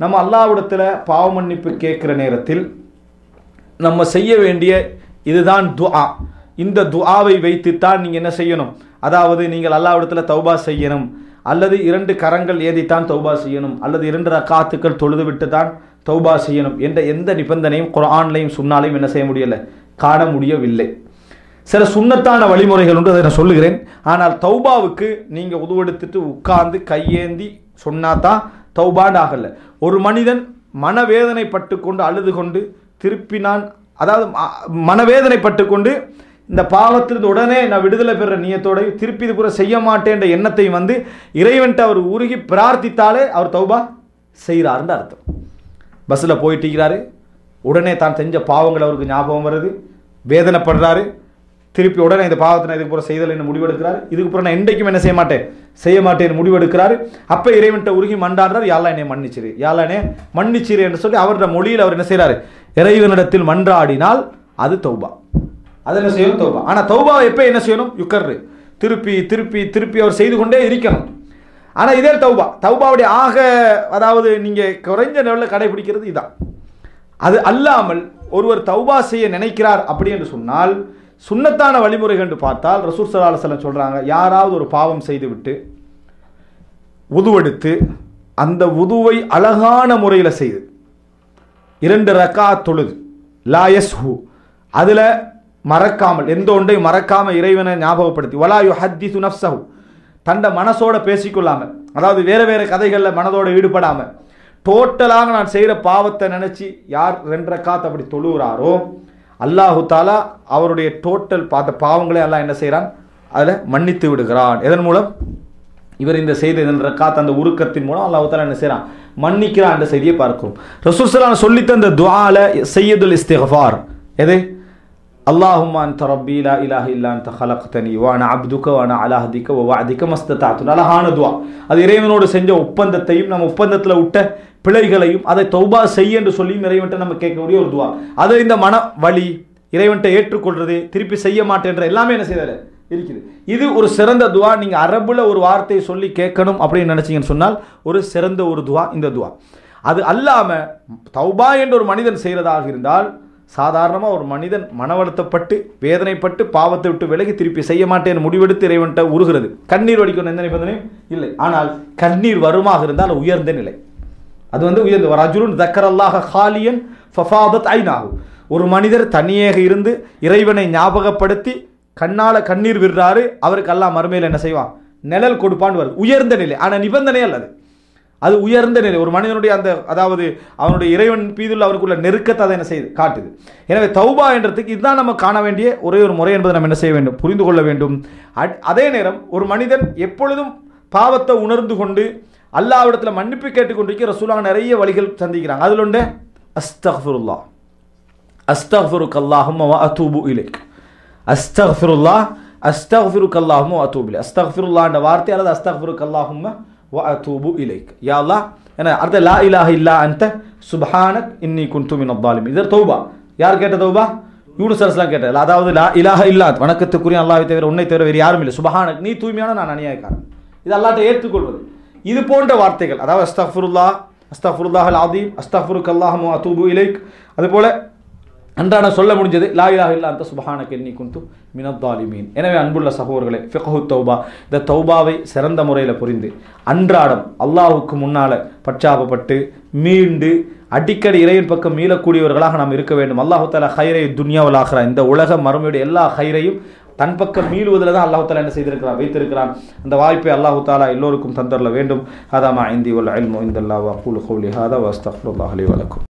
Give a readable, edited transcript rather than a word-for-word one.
நம்ம அல்லாஹ்விடத்தில் பாவ மன்னிப்பு கேட்குற நேரத்தில் நம்ம செய்ய வேண்டிய இதுதான் துஆ. இந்த துஆவை வைத்துத்தான் நீங்கள் என்ன செய்யணும், அதாவது நீங்கள் அல்லாஹ்விடத்தில் தௌபா செய்யணும், அல்லது 2 கரங்கள் ஏந்தித்தான் தௌபா செய்யணும், அல்லது 2 ரக்காத்துக்கள் தொழுது விட்டு தான் தௌபா செய்யணும் என்ற எந்த நிபந்தனையும் குர்ஆன்லையும் சுன்னாலையும் என்ன செய்ய முடியலை, காண முடியவில்லை. சில சுன்னத்தான வழிமுறைகள் உண்டு, அதை நான் சொல்லுகிறேன். ஆனால் தௌபாவுக்கு நீங்கள் உதுவெடுத்துட்டு உட்கார்ந்து கையேந்தி சொன்னாதான் தௌபான்னு ஆகலை. ஒரு மனிதன் மனவேதனைப்பட்டு கொண்டு அழுது கொண்டு திருப்பி அதாவது மனவேதனைப்பட்டு கொண்டு இந்த பாவத்திலிருந்து உடனே நான் விடுதலை பெற நியத்தோட திருப்பி இது கூட செய்ய மாட்டேன்ற எண்ணத்தையும் இறைவன்ட்டு அவர் உருகி பிரார்த்தித்தாலே அவர் தௌபா செய்கிறாருன்னு அர்த்தம். பஸ்ஸில் போயிட்டு உடனே தான் செஞ்ச பாவங்கள் அவருக்கு ஞாபகம் வருது, வேதனைப்படுறாரு, திருப்பி உடனே இந்த பாவத்தை இதுக்கு பூரா செய்தல் என்ன முடிவெடுக்கிறாரு, இதுக்கு பூரா நான் என்றைக்கும் என்ன செய்ய மாட்டேன் முடிவெடுக்கிறாரு. அப்போ இறைவன்ட்ட உருகி மண்டாடுறாரு, யாரெல்லாம் என்னை மன்னிச்சிரு, யாரெல்லாம் என்னை மன்னிச்சிரு என்று சொல்லி அவரோட மொழியில் அவர் என்ன செய்கிறாரு, இறைவனிடத்தில் மன்றாடினால் அது தௌபா. அது என்ன செய்யணும், தௌபா. ஆனால் தௌபாவை எப்போ என்ன செய்யணும், யுக்கர்ரு திருப்பி திருப்பி திருப்பி அவர் செய்து கொண்டே இருக்கணும். ஆனால் இதே தௌபாவுடைய அதாவது நீங்கள் குறைஞ்ச லெவலில் கடைபிடிக்கிறது இதான். அது அல்லாமல் ஒருவர் தௌபா செய்ய நினைக்கிறார் அப்படி என்று சொன்னால் சுன்னத்தான வழிமுறைகள் என்று பார்த்தால் ரசூல் ஸல்லல்லாஹு அலைஹி வஸல்லம் சொல்றாங்க, யாராவது ஒரு பாவம் செய்துவிட்டு உதுவெடுத்து அந்த உதுவை அழகான முறையில் செய்து 2 ரக்காத் தொழுது லா யஸ்ஹு, அதில் மறக்காமல் எந்த ஒன்றையும் மறக்காமல் இறைவனை ஞாபகப்படுத்தி வலா யுஹத்திஸு நஃப்ஸஹு, தண்ட மனசோட பேசிக்கொள்ளாமல், அதாவது வேறு வேறு கதைகளில் மனதோடு ஈடுபடாமல் டோட்டலாக நான் செய்கிற பாவத்தை நினச்சி யார் 2 ரக்காத் அப்படி தொழுகிறாரோ அல்லாஹு தாலா அவருடைய டோட்டல் பார்த்த பாவங்களை எல்லாம் என்ன செய்கிறான், அதில் மன்னித்து விடுகிறான். எதன் மூலம், இவர் இந்த செய்த 2 ரக்காத் அந்த உருக்கத்தின் மூலம் அல்லாஹு தாலா என்ன செய்கிறான், மன்னிக்கிறான் என்ற செய்தியை பார்க்கிறோம். ரசூல் ஸல்லல்லாஹு அலைஹி வஸல்லம் சொல்லித்த அந்த துஆல சையதுல் இஸ்திக்ஃபார் எது, அல்லாஹும்ம அன்த ரப்பி லா இலாஹ இல்லா அன்த ஹலக்தனி வ அன அப்துக வ அன அலா ஹதிக வ வஅதிக மஸ்ததஅது. அழகான துஆ. அது இறைவனோடு செஞ்ச ஒப்பந்தத்தையும் நம்ம ஒப்பந்தத்தில் விட்ட பிழைகளையும் அதை தௌபா செய்ய என்று சொல்லி இறைவன்ட்ட நம்ம கேட்கக்கூடிய ஒரு துஆ. அது இந்த மன வலி இறைவன்ட்ட ஏற்றுக்கொள்றது, திருப்பி செய்ய மாட்டேன்ற எல்லாமே என்ன செய்யல இருக்குது. இது ஒரு சிறந்த துஆ. நீங்கள் அரபுல ஒரு வார்த்தையை சொல்லி கேட்கணும் அப்படின்னு நினைச்சீங்கன்னு சொன்னால் ஒரு சிறந்த ஒரு துஆ இந்த துஆ. அது அல்லாம தௌபா என்று ஒரு மனிதன் செய்கிறதாக இருந்தால் சாதாரணமாக ஒரு மனிதன் மனவழுத்தப்பட்டு வேதனைப்பட்டு பாவத்தை விட்டு விலகி திருப்பி செய்ய மாட்டேன் முடிவெடுத்து இறைவன்ட்ட உருகிறது, கண்ணீர் வடிக்கணும், எந்த நிபந்தனையும் இல்லை. ஆனால் கண்ணீர் வருமாக இருந்தால் உயர்ந்த நிலை, அது உயர்ந்த ரஜுலுன் தக்கரல்லாஹ ஹாலியன் ஃபஃபாதத் ஐனாஹு, ஒரு மனிதர் தனியாக இருந்து இறைவனை ஞாபகப்படுத்தி கண்ணால கண்ணீர் விடுறாரு, அவருக்கு அல்லாஹ் மறுமையில் என்ன செய்வான், நிழல் கொடுப்பான்னு வருது. உயர்ந்த நிலை, ஆனால் நிபந்தனை அல்லது, அது உயர்ந்த நிலை. ஒரு மனிதனுடைய அதாவது அவனுடைய இறைவன் மீதுள்ள அவருக்குள்ள நெருக்கத்தை அதை என்ன செய்து காட்டுது. எனவே தௌபா என்றதுக்கு இதுதான் நம்ம காண வேண்டிய ஒரே ஒரு முறை என்பதை நம்ம என்ன செய்ய வேண்டும், புரிந்து கொள்ள வேண்டும். அதே நேரம் ஒரு மனிதன் எப்பொழுதும் பாவத்தை உணர்ந்து கொண்டு அல்லாஹ்விடத்தில் மன்னிப்பு கேட்டுக்கொண்டிருக்க ரசூலுல்லாஹ் நிறைய வழிகள் சந்திக்கிறாங்க. அதில் ஒன்று அஸ்தக்ஃபிருல்லாஹ், அஸ்தக்ஃபிருக அல்லாஹும்ம வ அதூபு இலைக், அஸ்தக்ஃபிருல்லாஹ் அஸ்தக்ஃபிருக அல்லாஹும்ம வ அதூபு இலைக். அஸ்தக்ஃபிருல்லாஹ் என்ற வார்த்தை அல்லது அஸ்தக்ஃபிருக அல்லாஹும்ம வ அதூபு இலைக், யா அல்லாஹ் என்ன அர்த்தம், லா இலாஹ இல்லா அன்த சுப்ஹானக் இன்னி குன்து மினல் ஸாலிமீன். இது தௌபா. யார் கேட்ட தௌபா, யூனுஸ் அலைஹிஸ்ஸலாம் கேட்டார். அதாவது லா இலாஹ இல்லா, வணக்கத்துக்குரிய அல்லாஹ்வை தவிர உன்னை தவிர வேறு யாரும் இல்லை, சுப்ஹானக் நீ தூய்மையான நான் அநியாயக்காரன், இது அல்லாஹ்ட்ட ஏற்றுக்கொள்வது. இது போன்ற வார்த்தைகள், அதாவது அஸ்தக்ஃபிருல்லாஹ் அஸ்தக்ஃபிருல்லாஹல் அஸீம் அஸ்தக்ஃபிருக அல்லாஹும்ம வ அதூபு இலைக். அதுபோல அன்றாட சொல்ல முடிஞ்சது லா இலாஹ இல்லா அன்த சுப்ஹானக இன்னி குன்து மினல் ஸாலிமீன். எனவே அன்புள்ள சகோதரர்களே, ஃபிக்ஹு தௌபா, இந்த தௌபாவை சிறந்த முறையில் புரிந்து அன்றாடம் அல்லாஹ்வுக்கு முன்னால் பச்சாபப்பட்டு மீண்டு அடிக்கடி இறைவன் பக்கம் மீளக்கூடியவர்களாக நாம் இருக்க வேண்டும். அல்லாஹு தஆலா ஹைரை துன்யா வல் ஆখিরা, இந்த உலக மறுமையுடைய எல்லா ஹைரையும் தன் பக்கம் மீளுவதில் தான் அல்லாஹு தஆலா என்ன செய்திருக்கிறான், வைத்திருக்கிறான். அந்த வாய்ப்பை அல்லாஹு தஆலா எல்லோருக்கும் தந்தரல வேண்டும். ஹதா மா இந்தி வல் இல்மு இந்தல்லாஹ் வ அகூலு கௌலி ஹாதா வ அஸ்தக்ஃபிருல்லாஹ் லி வ லக்கும்.